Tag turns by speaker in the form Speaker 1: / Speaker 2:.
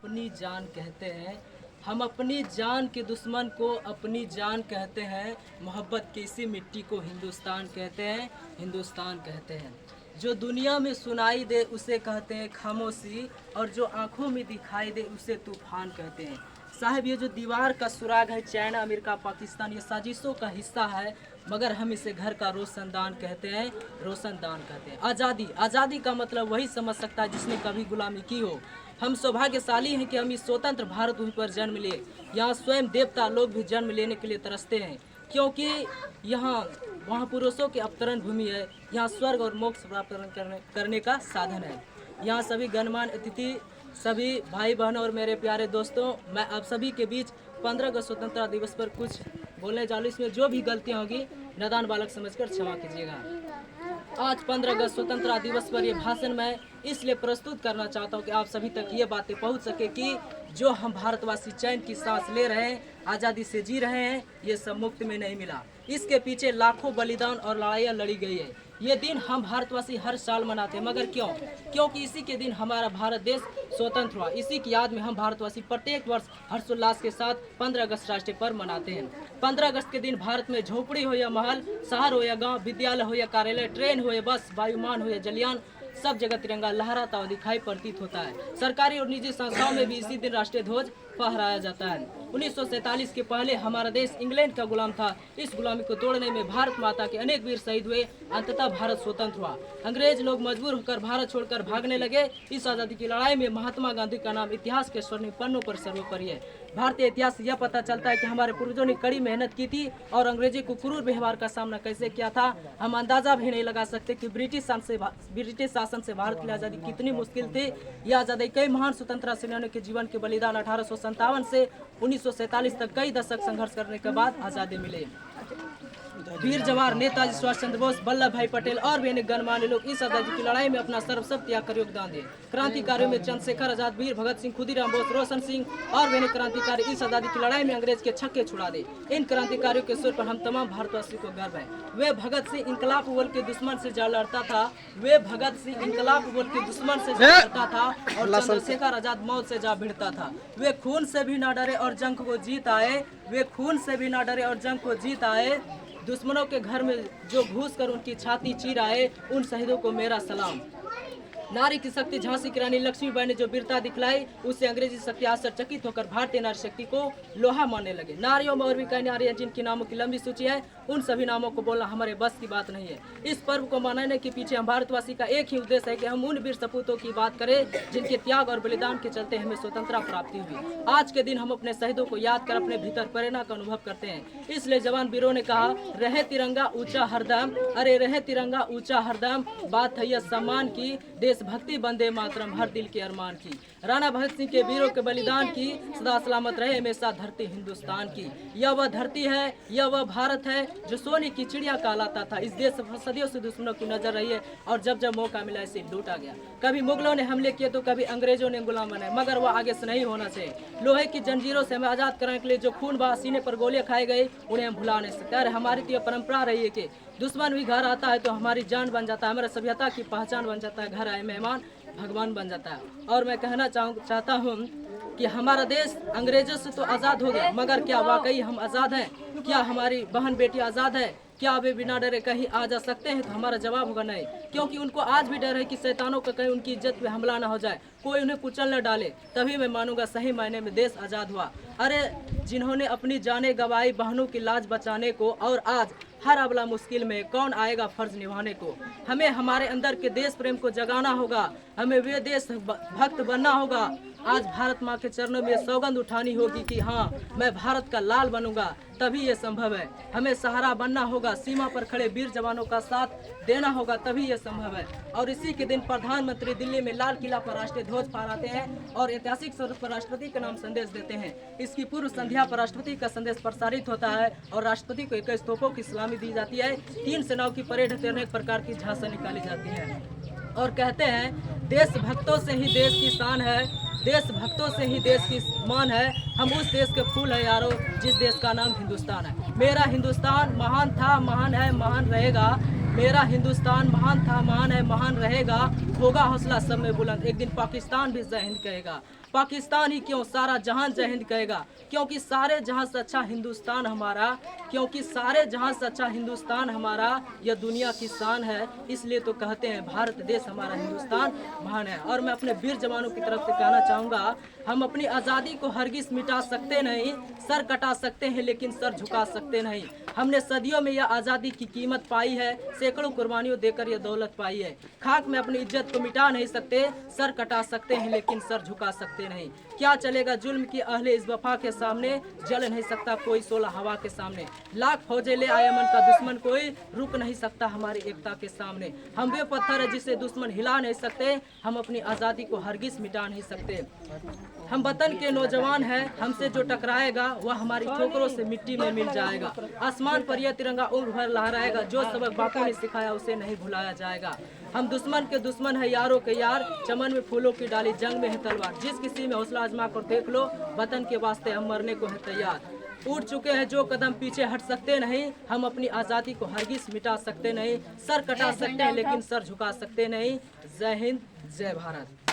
Speaker 1: अपनी जान कहते हैं। हम अपनी जान के दुश्मन को अपनी जान कहते हैं। मोहब्बत की इसी मिट्टी को हिंदुस्तान कहते हैं, हिंदुस्तान कहते हैं। जो दुनिया में सुनाई दे उसे कहते हैं खामोशी, और जो आंखों में दिखाई दे उसे तूफान कहते हैं। साहब, ये जो दीवार का सुराग है, चाइना, अमेरिका, पाकिस्तान, ये साजिशों का हिस्सा है, मगर हम इसे घर का रोशनदान कहते हैं, रोशनदान कहते हैं। आज़ादी, आज़ादी का मतलब वही समझ सकता है जिसने कभी गुलामी की हो। हम सौभाग्यशाली हैं कि हम इस स्वतंत्र भारत भूमि पर जन्म लिए। यहाँ स्वयं देवता लोग भी जन्म लेने के लिए तरसते हैं, क्योंकि यहाँ महापुरुषों की अवतरण भूमि है। यहाँ स्वर्ग और मोक्ष प्राप्त करने का साधन है। यहाँ सभी गणमान्य अतिथि, सभी भाई बहनों और मेरे प्यारे दोस्तों, मैं आप सभी के बीच 15 अगस्त स्वतंत्रता दिवस पर कुछ बोलने जा रहा हूँ। इसमें जो भी गलतियाँ होगी नादान बालक समझकर क्षमा कीजिएगा। आज 15 अगस्त स्वतंत्रता दिवस पर ये भाषण मैं इसलिए प्रस्तुत करना चाहता हूँ कि आप सभी तक ये बातें पहुँच सके कि जो हम भारतवासी चैन की सांस ले रहे हैं, आज़ादी से जी रहे हैं, ये सब मुफ्त में नहीं मिला। इसके पीछे लाखों बलिदान और लड़ाइयाँ लड़ी गई है। ये दिन हम भारतवासी हर साल मनाते हैं, मगर क्यों? क्योंकि इसी के दिन हमारा भारत देश स्वतंत्र हुआ। इसी की याद में हम भारतवासी प्रत्येक वर्ष हर्षोल्लास के साथ 15 अगस्त राष्ट्रीय पर्व मनाते हैं। 15 अगस्त के दिन भारत में झोपड़ी हो या महल, शहर हो या गांव, विद्यालय हो या कार्यालय, ट्रेन हो या बस, वायुमान हो या जलयान, सब जगह तिरंगा लहराता हुआ दिखाई प्रतीत होता है। सरकारी और निजी संस्थाओं में भी इसी दिन राष्ट्रीय ध्वज फहराया जाता है। 1947 के पहले हमारा देश इंग्लैंड का गुलाम था। इस गुलामी को तोड़ने में भारत माता के अनेक वीर शहीद हुए। अंततः भारत स्वतंत्र हुआ। अंग्रेज लोग मजबूर होकर भारत छोड़कर भागने लगे। इस आज़ादी की लड़ाई में महात्मा गांधी का नाम इतिहास के स्वर्णिम पन्नों पर सर्वोपरि है। भारतीय इतिहास से यह पता चलता है कि हमारे पूर्वजों ने कड़ी मेहनत की थी और अंग्रेजी को क्रूर व्यवहार का सामना कैसे किया था। हम अंदाजा भी नहीं लगा सकते कि ब्रिटिश शासन से भारत की आज़ादी कितनी मुश्किल थी। यह आज़ादी कई महान स्वतंत्रता सेनानियों के जीवन के बलिदान 1857 से 1947 तक कई दशक संघर्ष करने के बाद आज़ादी मिली। वीर जवाहर, नेताजी सुभाष चंद्र बोस, वल्लभ भाई पटेल और भी अनेक गणमान्य लोग इस आज़ादी की लड़ाई में अपना सर्वस्व त्याग कर योगदान दिए। क्रांतिकारियों में चंद्रशेखर आजाद, वीर भगत सिंह, खुदीराम बोस, रोशन सिंह और भी अनेक क्रांतिकारी इस आज़ादी की लड़ाई में अंग्रेज के छक्के छुड़ा दे। इन क्रांतिकारियों के सिर पर हम तमाम भारतवासियों को गर्व है। वे भगत सिंह इनकलाब बोल के दुश्मन से जा लड़ता था। वे भगत सिंह इनकलाब बोल के दुश्मन से जा लड़ता था और चंद्रशेखर आजाद मौत से जा भिड़ता था। वे खून से भी ना डरे और जंग को जीत आए। वे खून से भी ना डरे और जंग को जीत आए। दुश्मनों के घर में जो घुस कर उनकी छाती चीर आए, उन शहीदों को मेरा सलाम। नारी की शक्ति झांसी की रानी लक्ष्मीबाई ने जो वीरता दिखलाई, उससे अंग्रेजी शक्ति आश्चर्यचकित होकर भारतीय नारी शक्ति को लोहा मानने लगे। नारियों में और भी कई नारियां जिनके नामों की लंबी सूची है, उन सभी नामों को बोलना हमारे बस की बात नहीं है। इस पर्व को मनाने के पीछे हम भारतवासी का एक ही उद्देश्य है कि हम उन वीर सपूतों की बात करें जिनके त्याग और बलिदान के चलते हमें स्वतंत्रता प्राप्ति हुई। आज के दिन हम अपने शहीदों को याद कर अपने भीतर प्रेरणा का अनुभव करते हैं। इसलिए जवान वीरों ने कहा, रहे तिरंगा ऊंचा हरदम, अरे रहे तिरंगा ऊंचा हरदम, बात है यह सम्मान की, देशभक्ति वंदे मातरम हर दिल के अरमान की। राणा भगत सिंह के वीरों के बलिदान की सदा सलामत रहे हमेशा धरती हिंदुस्तान की। यह वह धरती है, यह वह भारत है जो सोने की चिड़िया कहलाता था। इस देश पर सदियों से दुश्मनों की नजर रही है और जब जब मौका मिला इसे लूटा गया। कभी मुगलों ने हमले किए तो कभी अंग्रेजों ने गुलाम बनाए, मगर वह आगे से नहीं होना चाहिए। लोहे की जंजीरों से हमें आजाद कराने के लिए जो खून बहा, सीने पर गोलियां खाई गई, उन्हें हम भुला नहीं सकते। अरे हमारी तो यह परंपरा रही है कि दुश्मन भी घर आता है तो हमारी जान बन जाता है, हमारे सभ्यता की पहचान बन जाता है। घर आए मेहमान भगवान बन जाता है। और मैं कहना चाहता हूँ कि हमारा देश अंग्रेजों से तो आज़ाद हो गया, मगर क्या वाकई हम आज़ाद हैं? क्या हमारी बहन बेटी आज़ाद है? क्या वे बिना डरे कहीं आ जा सकते हैं? तो हमारा जवाब होगा नहीं, क्योंकि उनको आज भी डर है कि शैतानों का कहीं उनकी इज्जत पे हमला ना हो जाए, कोई उन्हें कुचल न डाले। तभी मैं मानूंगा सही मायने में देश आज़ाद हुआ। अरे जिन्होंने अपनी जानें गंवाई बहनों की लाज बचाने को, और आज हर अबला मुश्किल में कौन आएगा फर्ज निभाने को। हमें हमारे अंदर के देश प्रेम को जगाना होगा, हमें वे देश भक्त बनना होगा। आज भारत माँ के चरणों में सौगंध उठानी होगी कि हाँ, मैं भारत का लाल बनूंगा, तभी ये संभव है। हमें सहारा बनना होगा, सीमा पर खड़े वीर जवानों का साथ देना होगा, तभी ये संभव है। और इसी के दिन प्रधानमंत्री दिल्ली में लाल किला पर राष्ट्रीय ध्वज फहराते हैं और ऐतिहासिक स्वरूप पर राष्ट्रपति का नाम संदेश देते हैं। इसकी पूर्व संध्या पर राष्ट्रपति का संदेश प्रसारित होता है और राष्ट्रपति को 21 तोपों की सलामी दी जाती है। 3 सेनाओं की परेड होती है, अनेक प्रकार की झांकियां निकाली जाती है और कहते हैं देशभक्तों से ही देश की शान है, देशभक्तों से ही देश की मान है। हम उस देश के फूल है यारो जिस देश का नाम हिंदुस्तान है। मेरा हिंदुस्तान महान था, महान है, महान रहेगा। मेरा हिंदुस्तान महान था, महान है, महान रहेगा। होगा हौसला सब में बुलंद, एक दिन पाकिस्तान भी जय हिंद कहेगा। पाकिस्तान ही क्यों, सारा जहान जय हिंद कहेगा, क्योंकि सारे जहां से अच्छा हिंदुस्तान हमारा, क्योंकि सारे जहां से अच्छा हिंदुस्तान हमारा, यह दुनिया की शान है। इसलिए तो कहते हैं भारत देश हमारा, हिंदुस्तान महान है। और मैं अपने वीर जवानों की तरफ से कहना चाहूँगा, हम अपनी आज़ादी को हरगिज मिटा सकते नहीं, सर कटा सकते हैं लेकिन सर झुका सकते नहीं। हमने सदियों में यह आज़ादी की कीमत पाई है, सैकड़ों कुर्बानियों देकर यह दौलत पाई है। खाक में अपनी इज्जत को मिटा नहीं सकते, सर कटा सकते हैं लेकिन सर झुका सकते नहीं। क्या चलेगा जुल्म की अहले इस वफा के सामने, जल नहीं सकता कोई सोलह हवा के सामने। लाख फौजे ले आए मन का दुश्मन, कोई रुक नहीं सकता हमारी एकता के सामने। हम वे पत्थर है जिसे दुश्मन हिला नहीं सकते, हम अपनी आज़ादी को हरगिज मिटा नहीं सकते। हम वतन के नौजवान हैं, हमसे जो टकराएगा वह हमारी ठोकरों से मिट्टी में मिल जाएगा। आसमान पर यह तिरंगा उम्र भर लहराएगा, जो सबक बापू ने सिखाया उसे नहीं भुलाया जाएगा। हम दुश्मन के दुश्मन है, यारों के यार, चमन में फूलों की डाली, जंग में है तलवार। जिस किसी में हौसला आजमा कर देख लो, वतन के वास्ते हम मरने को है तैयार। उठ चुके हैं जो कदम पीछे हट सकते नहीं, हम अपनी आज़ादी को हरगिज मिटा सकते नहीं। सर कटा सकते हैं लेकिन सर झुका सकते नहीं। जय हिंद, जय भारत।